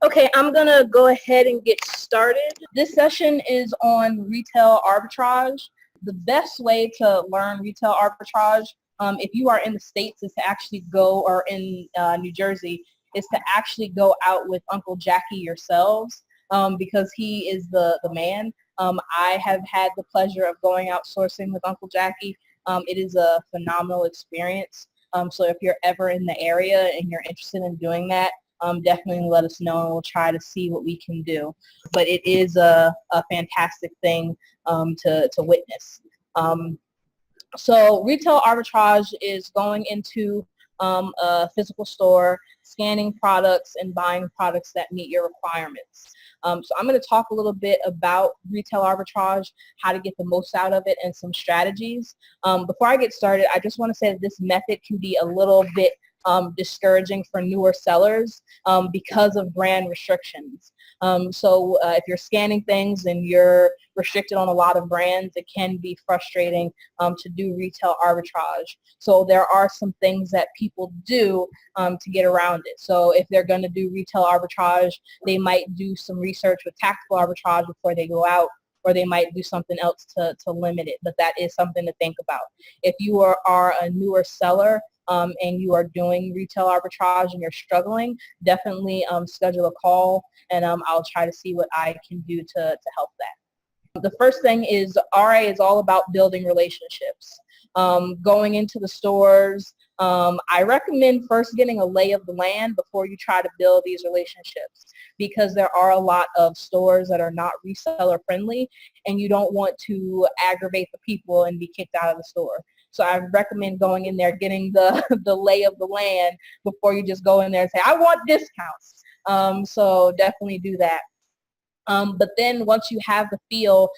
Okay, I'm going to go ahead and get started. This session is on retail arbitrage. The best way to learn retail arbitrage, if you are in the States, is to actually go, or in New Jersey, is to actually go out with Uncle Jackie yourselves, because he is the man. I have had the pleasure of going out sourcing with Uncle Jackie. It is a phenomenal experience. So if you're ever in the area and you're interested in doing that, definitely let us know and we'll try to see what we can do. But it is a fantastic thing to witness. So retail arbitrage is going into a physical store, scanning products and buying products that meet your requirements. So I'm going to talk a little bit about retail arbitrage, how to get the most out of it, and some strategies. Before I get started, I just want to say that this method can be a little bit discouraging for newer sellers because of brand restrictions. So if you're scanning things and you're restricted on a lot of brands, it can be frustrating to do retail arbitrage. So there are some things that people do to get around it. So if they're going to do retail arbitrage, they might do some research with tactical arbitrage before they go out, or they might do something else to limit it. But that is something to think about. If you are a newer seller, and you are doing retail arbitrage and you're struggling, definitely schedule a call, and I'll try to see what I can do to help that. The first thing is RA is all about building relationships. Going into the stores, I recommend first getting a lay of the land before you try to build these relationships, because there are a lot of stores that are not reseller friendly, and you don't want to aggravate the people and be kicked out of the store. So I recommend going in there, getting the lay of the land before you just go in there and say, I want discounts. So definitely do that. But then once you have the feel,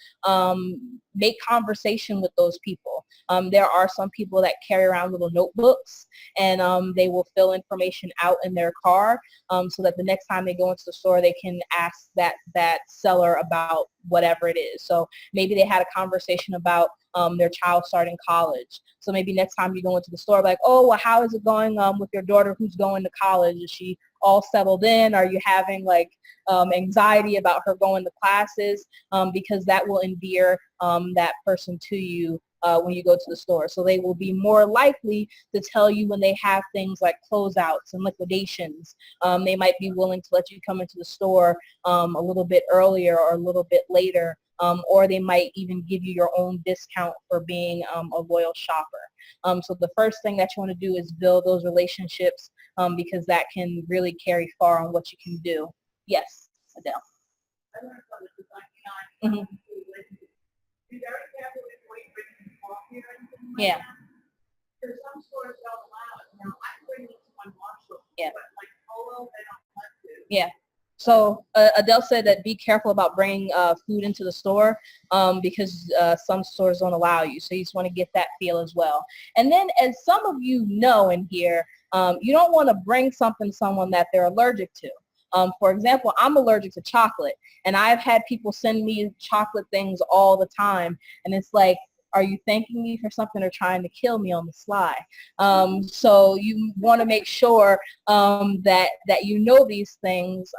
make conversation with those people. There are some people that carry around little notebooks, and they will fill information out in their car, so that the next time they go into the store, they can ask that seller about whatever it is. So maybe they had a conversation about their child starting college. So maybe next time you go into the store, like, oh, well, how is it going with your daughter who's going to college? Is she all settled in? Are you having like anxiety about her going to classes? Because that will endear that person to you when you go to the store. So they will be more likely to tell you when they have things like closeouts and liquidations. They might be willing to let you come into the store a little bit earlier or a little bit later. Or they might even give you your own discount for being a loyal shopper. So the first thing that you want to do is build those relationships, because that can really carry far on what you can do. Yes, Adele. Mm-hmm. Yeah. Yeah. Yeah. So Adele said that be careful about bringing food into the store, because some stores don't allow you. So you just want to get that feel as well. And then, as some of you know in here, you don't want to bring something to someone that they're allergic to. For example, I'm allergic to chocolate, and I've had people send me chocolate things all the time, and it's like, are you thanking me for something or trying to kill me on the sly? So you want to make sure that you know these things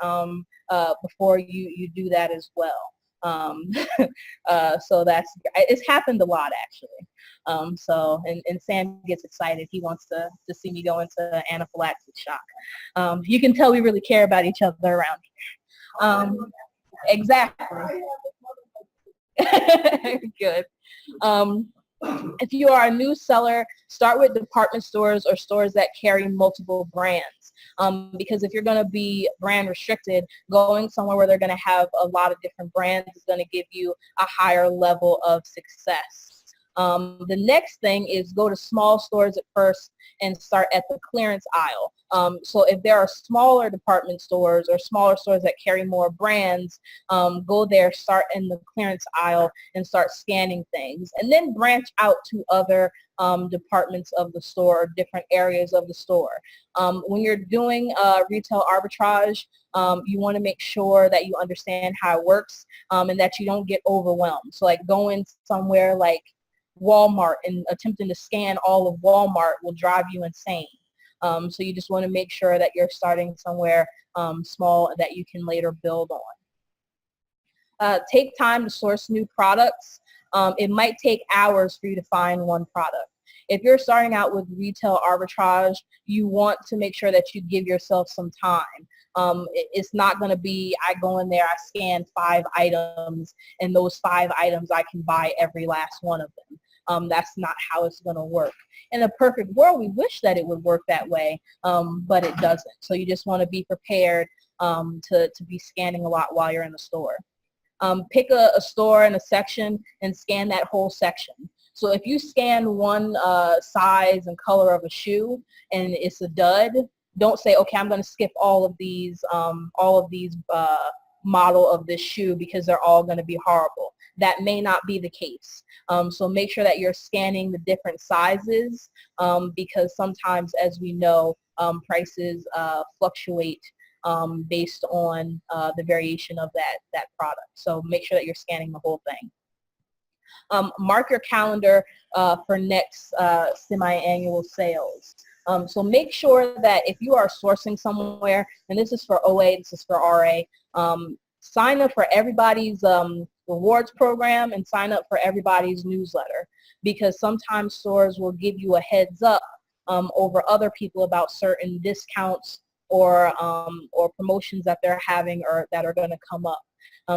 before you do that as well. So it's happened a lot, actually. So and Sam gets excited. He wants to see me go into anaphylactic shock. You can tell we really care about each other around here. Exactly. Good. If you are a new seller, start with department stores or stores that carry multiple brands. Because if you're going to be brand restricted, going somewhere where they're going to have a lot of different brands is going to give you a higher level of success. The next thing is go to small stores at first and start at the clearance aisle. So if there are smaller department stores or smaller stores that carry more brands, go there, start in the clearance aisle and start scanning things. And then branch out to other departments of the store or different areas of the store. When you're doing retail arbitrage, you want to make sure that you understand how it works and that you don't get overwhelmed. So like going somewhere like Walmart and attempting to scan all of Walmart will drive you insane. So you just want to make sure that you're starting somewhere small that you can later build on. Take time to source new products. It might take hours for you to find one product. If you're starting out with retail arbitrage, you want to make sure that you give yourself some time. It's not going to be, I go in there, I scan 5 items, and those 5 items I can buy every last one of them. That's not how it's going to work. In a perfect world, we wish that it would work that way, but it doesn't. So you just want to be prepared to be scanning a lot while you're in the store. Pick a store and a section and scan that whole section. So if you scan one size and color of a shoe and it's a dud, don't say, okay, I'm going to skip all of these model of this shoe because they're all going to be horrible. That may not be the case. So make sure that you're scanning the different sizes because sometimes, as we know, prices fluctuate based on the variation of that product. So make sure that you're scanning the whole thing. Mark your calendar for next semi-annual sales. So make sure that if you are sourcing somewhere, and this is for OA, this is for RA, sign up for everybody's rewards program and sign up for everybody's newsletter, because sometimes stores will give you a heads up over other people about certain discounts or promotions that they're having or that are going to come up.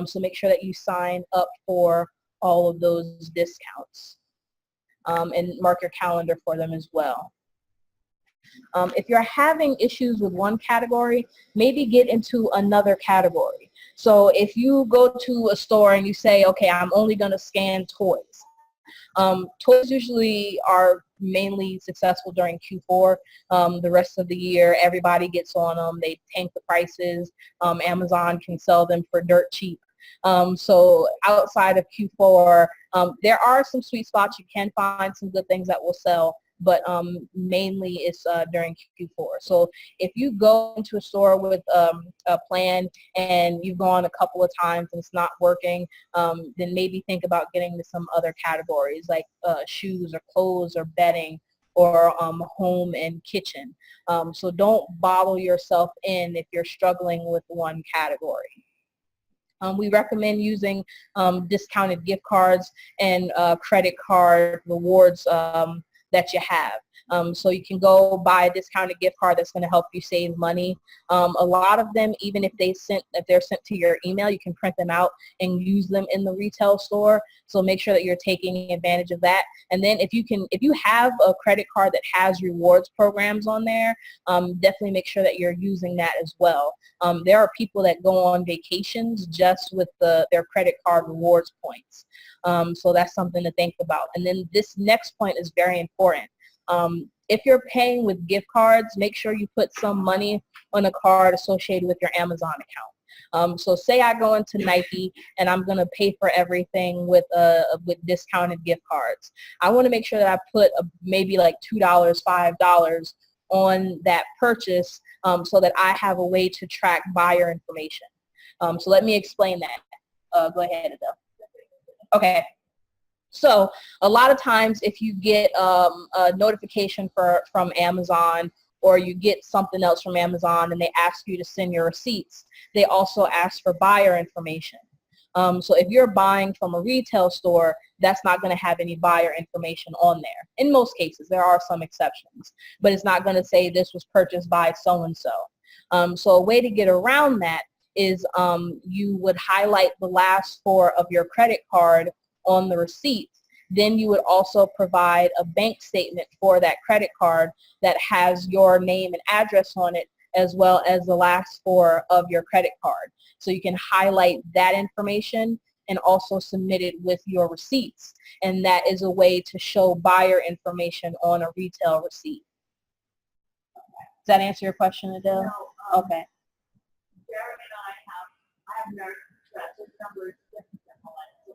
So make sure that you sign up for all of those discounts and mark your calendar for them as well. If you're having issues with one category, maybe get into another category. So if you go to a store and you say, okay, I'm only going to scan toys. Toys usually are mainly successful during Q4. The rest of the year, everybody gets on them. They tank the prices. Amazon can sell them for dirt cheap. So outside of Q4, there are some sweet spots. You can find some good things that will sell, but mainly it's during Q4. So if you go into a store with a plan and you've gone a couple of times and it's not working, then maybe think about getting to some other categories like shoes or clothes or bedding or home and kitchen. So don't bottle yourself in if you're struggling with one category. We recommend using discounted gift cards and credit card rewards that you have. So you can go buy a discounted gift card that's going to help you save money. A lot of them, even if they're sent to your email, you can print them out and use them in the retail store. So make sure that you're taking advantage of that. And then if you have a credit card that has rewards programs on there, definitely make sure that you're using that as well. There are people that go on vacations just with their credit card rewards points. So that's something to think about. And then this next point is very important. If you're paying with gift cards, make sure you put some money on a card associated with your Amazon account. So say I go into Nike and I'm going to pay for everything with discounted gift cards. I want to make sure that I put maybe like $2, $5 on that purchase so that I have a way to track buyer information. So let me explain that. Go ahead, Adele. Okay. So a lot of times if you get a notification from Amazon or you get something else from Amazon and they ask you to send your receipts, they also ask for buyer information. So if you're buying from a retail store, that's not going to have any buyer information on there. In most cases, there are some exceptions, but it's not going to say this was purchased by so-and-so. So a way to get around that is you would highlight the last 4 of your credit card on the receipt. Then you would also provide a bank statement for that credit card that has your name and address on it, as well as the last 4 of your credit card. So you can highlight that information and also submit it with your receipts. And that is a way to show buyer information on a retail receipt. Does that answer your question, Adele? No, okay. Jared and I have noticed that this number is different than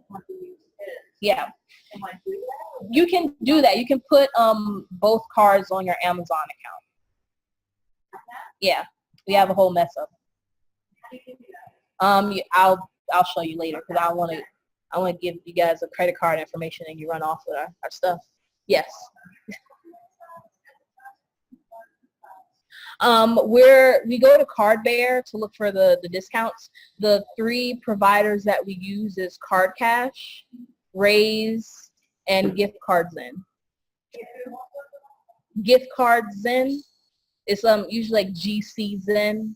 what we use. Yeah. You can do that. You can put both cards on your Amazon account. Yeah, we have a whole mess up. I'll show you later because I want to give you guys a credit card information and you run off with our stuff. Yes. We go to Cardbear to look for the discounts. The 3 providers that we use is Card Cash, Raise, and Gift Card Zen. Gift Card Zen is usually like GC Zen.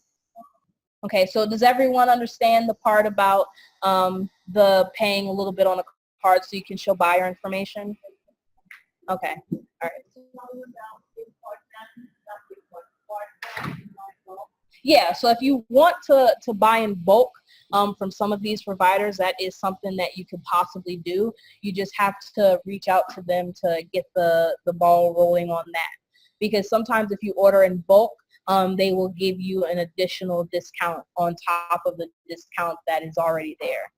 Okay, so does everyone understand the part about the paying a little bit on a card so you can show buyer information? Okay, all right. Yeah, so if you want to buy in bulk from some of these providers, that is something that you could possibly do. You just have to reach out to them to get the ball rolling on that. Because sometimes if you order in bulk, they will give you an additional discount on top of the discount that is already there.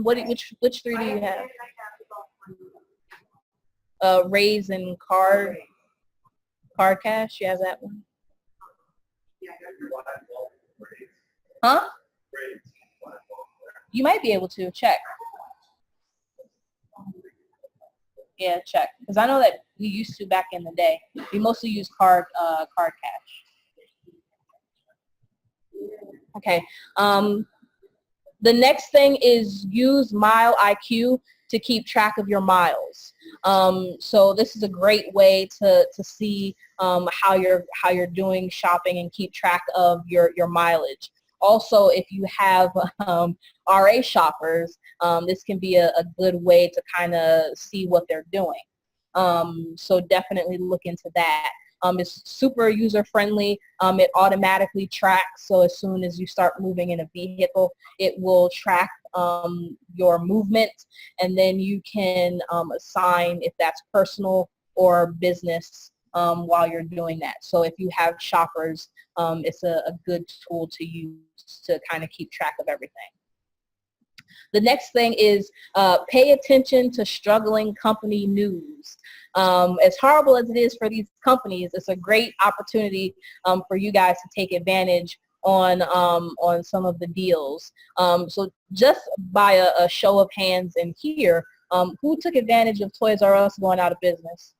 Which 3 do you have? Raise and Card Cash. You have that one? Huh? You might be able to check. Yeah, check. Because I know that we used to back in the day. We mostly use Card Cash. Okay. The next thing is use Mile IQ to keep track of your miles. So this is a great way to see how you're doing shopping and keep track of your mileage. Also, if you have RA shoppers, this can be a good way to kind of see what they're doing. So definitely look into that. It's super user-friendly. It automatically tracks, so as soon as you start moving in a vehicle, it will track your movement, and then you can assign if that's personal or business while you're doing that. So if you have shoppers, it's a good tool to use to kind of keep track of everything. The next thing is pay attention to struggling company news. As horrible as it is for these companies, it's a great opportunity for you guys to take advantage on some of the deals. So just by a show of hands in here, who took advantage of Toys R Us going out of business?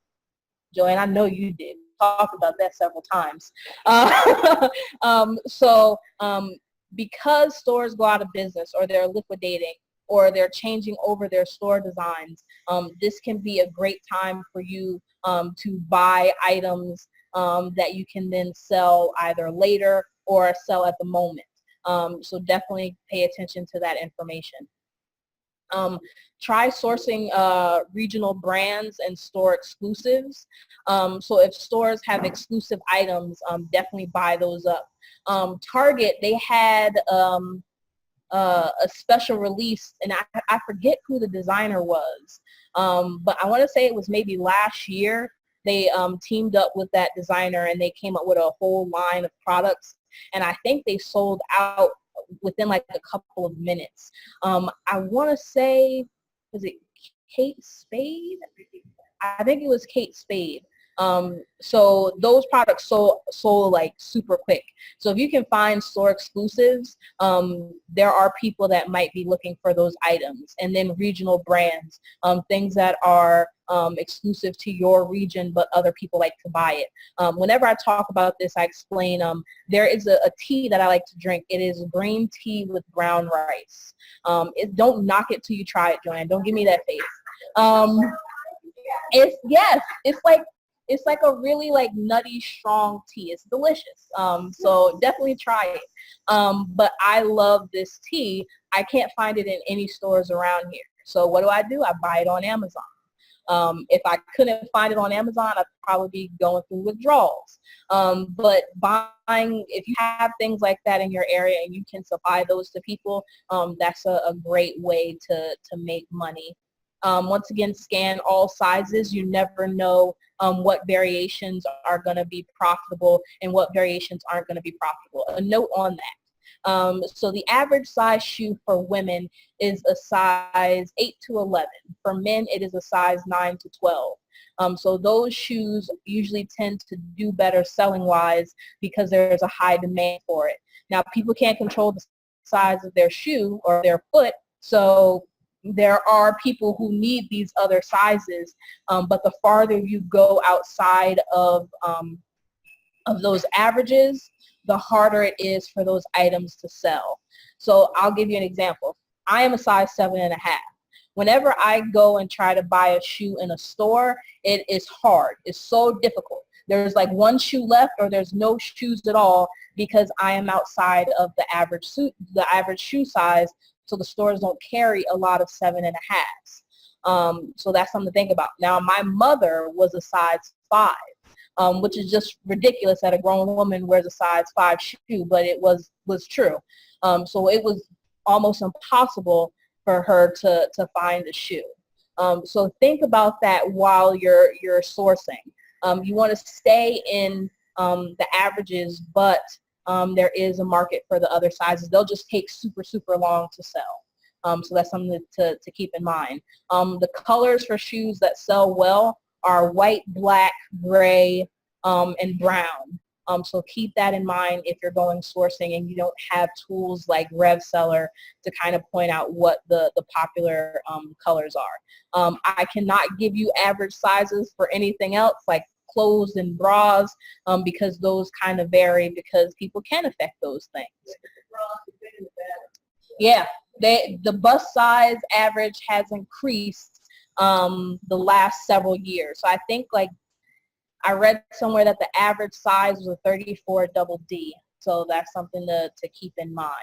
Joanne, I know you did. We talked about that several times. Because stores go out of business or they're liquidating or they're changing over their store designs, this can be a great time for you to buy items that you can then sell either later or sell at the moment. So definitely pay attention to that information. Try sourcing regional brands and store exclusives. So if stores have exclusive items, definitely buy those up. Target, they had a special release, and I forget who the designer was, but I want to say it was maybe last year. They teamed up with that designer and they came up with a whole line of products, and I think they sold out within like a couple of minutes. I want to say, was it Kate Spade? I think it was Kate Spade. So those products sold like super quick. So if you can find store exclusives, there are people that might be looking for those items. And then regional brands, things that are exclusive to your region, but other people like to buy it. Whenever I talk about this, I explain there is a tea that I like to drink. It is green tea with brown rice. Don't knock it till you try it, Joanne. Don't give me that face. It's like a really like nutty, strong tea. It's delicious. So definitely try it. But I love this tea. I can't find it in any stores around here. So what do? I buy it on Amazon. If I couldn't find it on Amazon, I'd probably be going through withdrawals. But if you have things like that in your area and you can supply those to people, that's a great way to make money. Once again, scan all sizes. You never know what variations are going to be profitable and what variations aren't going to be profitable. A note on that. So the average size shoe for women is a size 8 to 11. For men, it is a size 9 to 12. So those shoes usually tend to do better selling-wise because there's a high demand for it. Now, people can't control the size of their shoe or their foot, so there are people who need these other sizes, but the farther you go outside of those averages, the harder it is for those items to sell. So I'll give you an example. I am a size 7.5. Whenever I go and try to buy a shoe in a store, it is hard. It's so difficult. There's like one shoe left, or there's no shoes at all, because I am outside of the average shoe size. So the stores don't carry a lot of 7.5s. So that's something to think about. Now, my mother was a size 5. Which is just ridiculous that a grown woman wears a size 5 shoe, but it was true. So it was almost impossible for her to find a shoe. So think about that while you're sourcing. You want to stay in the averages, but there is a market for the other sizes. They'll just take super, super long to sell. So that's something to keep in mind. The colors for shoes that sell well are white, black, gray, and brown. So keep that in mind if you're going sourcing and you don't have tools like RevSeller to kind of point out what the popular colors are. I cannot give you average sizes for anything else like clothes and bras, because those kind of vary, because people can affect those things. Yeah, the bust size average has increased the last several years. So I think, like, I read somewhere that the average size was a 34 double D. So that's something to keep in mind.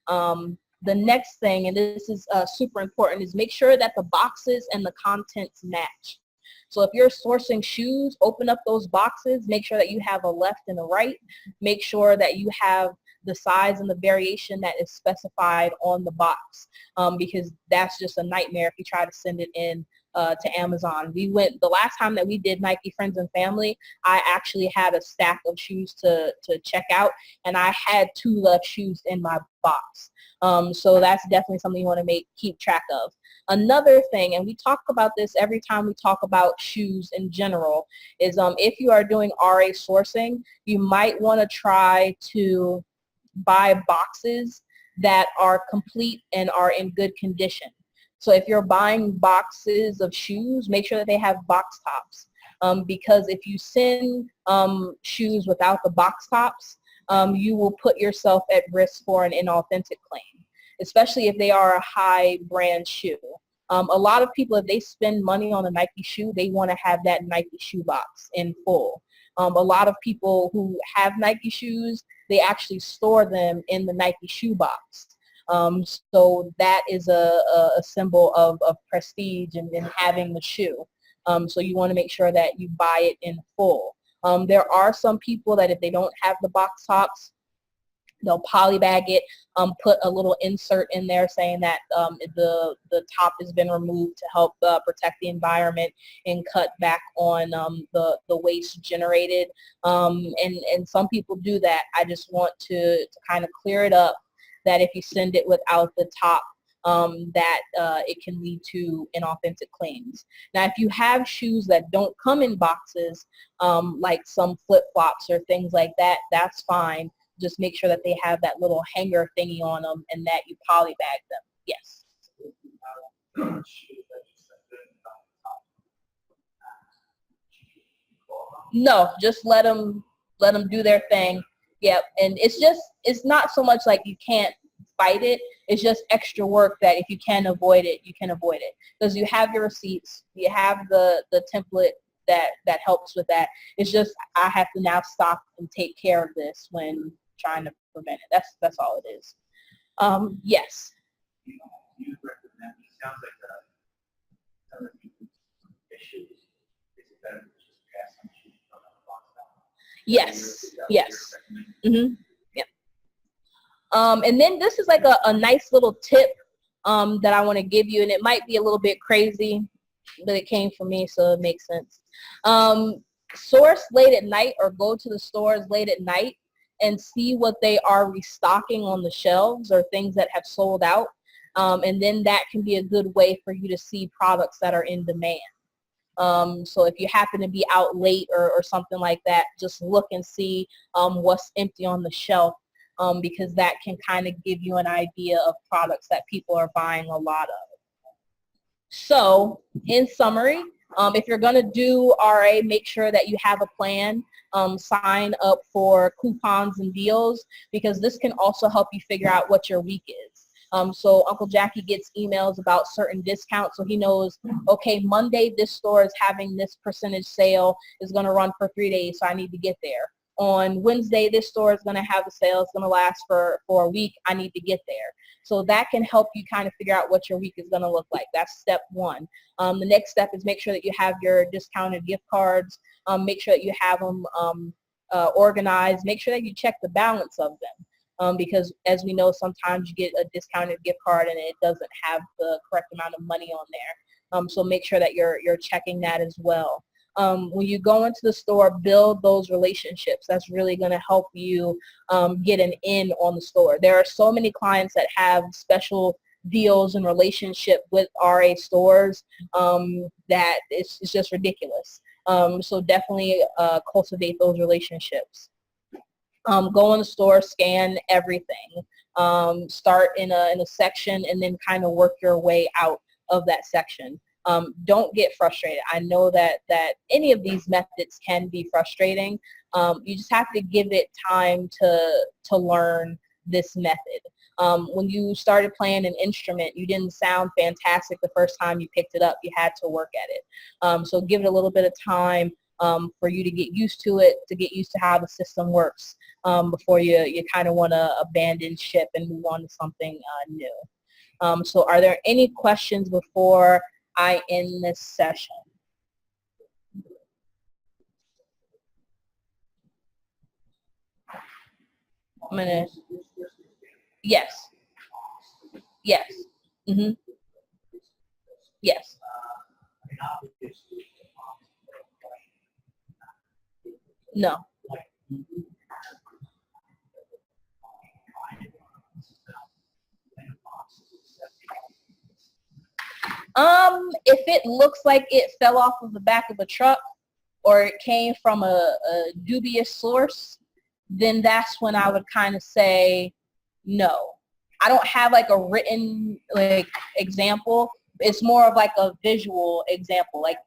The next thing, and this is super important, is make sure that the boxes and the contents match. So if you're sourcing shoes, open up those boxes, make sure that you have a left and a right. Make sure that you have the size and the variation that is specified on the box, because that's just a nightmare if you try to send it in to Amazon. The last time that we did Nike Friends and Family, I actually had a stack of shoes to check out, and I had 2 left shoes in my box. So that's definitely something you want to keep track of. Another thing, and we talk about this every time we talk about shoes in general, is if you are doing RA sourcing, you might want to try to buy boxes that are complete and are in good condition. So if you're buying boxes of shoes, make sure that they have box tops, because if you send shoes without the box tops, you will put yourself at risk for an inauthentic claim, especially if they are a high brand shoe. A lot of people, if they spend money on a Nike shoe, they want to have that Nike shoe box in full. A lot of people who have Nike shoes, they actually store them in the Nike shoe box. So that is a symbol of prestige and having the shoe. So you want to make sure that you buy it in full. There are some people that if they don't have the box tops, they'll polybag it, put a little insert in there saying that the top has been removed to help protect the environment and cut back on the waste generated. And some people do that. I just want to kind of clear it up, that if you send it without the top, that it can lead to inauthentic claims. Now, if you have shoes that don't come in boxes, like some flip-flops or things like that, that's fine. Just make sure that they have that little hanger thingy on them and that you polybag them. Yes. No, just let them do their thing. Yep. And it's not so much like you can't fight it. It's just extra work that if you can avoid it, you can avoid it. Because you have your receipts, you have the template that helps with that. It's just I have to now stop and take care of this when trying to prevent it. That's all it is. Yes. You recommend, it sounds like other people's issues. Is it better to just pass some issues from the box down? Yes. Mm-hmm. Yep. And then this is like a nice little tip that I want to give you, and it might be a little bit crazy, but it came from me, so it makes sense. Source late at night, or go to the stores late at night and see what they are restocking on the shelves or things that have sold out. And then that can be a good way for you to see products that are in demand. So if you happen to be out late or something like that, just look and see what's empty on the shelf, because that can kind of give you an idea of products that people are buying a lot of. So in summary, if you're going to do RA, make sure that you have a plan. Sign up for coupons and deals, because this can also help you figure out what your week is. So Uncle Jackie gets emails about certain discounts, so he knows, okay, Monday this store is having this percentage sale, is going to run for 3 days, so I need to get there. On Wednesday, this store is going to have a sale, it's going to last for a week, I need to get there. So that can help you kind of figure out what your week is going to look like. That's step one. The next step is make sure that you have your discounted gift cards. Make sure that you have them organized. Make sure that you check the balance of them. Because as we know, sometimes you get a discounted gift card and it doesn't have the correct amount of money on there. So make sure that you're checking that as well. When you go into the store, build those relationships. That's really going to help you get an in on the store. There are so many clients that have special deals and relationship with RA stores that it's just ridiculous. So definitely cultivate those relationships. Go in the store, scan everything. Start in a section and then kind of work your way out of that section. Don't get frustrated. I know that any of these methods can be frustrating. You just have to give it time to learn this method. When you started playing an instrument, you didn't sound fantastic the first time you picked it up. You had to work at it. So give it a little bit of time for you to get used to it, to get used to how the system works before you kind of want to abandon ship and move on to something new. So are there any questions before I end this session? I'm gonna, yes, yes, mm-hmm. Yes. No. If it looks like it fell off of the back of a truck or it came from a dubious source, then that's when I would kind of say no. I don't have like a written like example. It's more of like a visual example. Like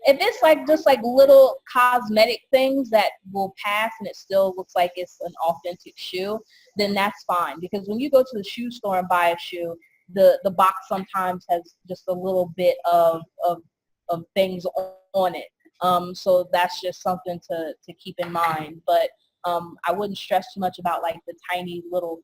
if it's like just like little cosmetic things that will pass and it still looks like it's an authentic shoe, then that's fine. Because when you go to the shoe store and buy a shoe, the box sometimes has just a little bit of things on it. So that's just something to keep in mind. But I wouldn't stress too much about like the tiny little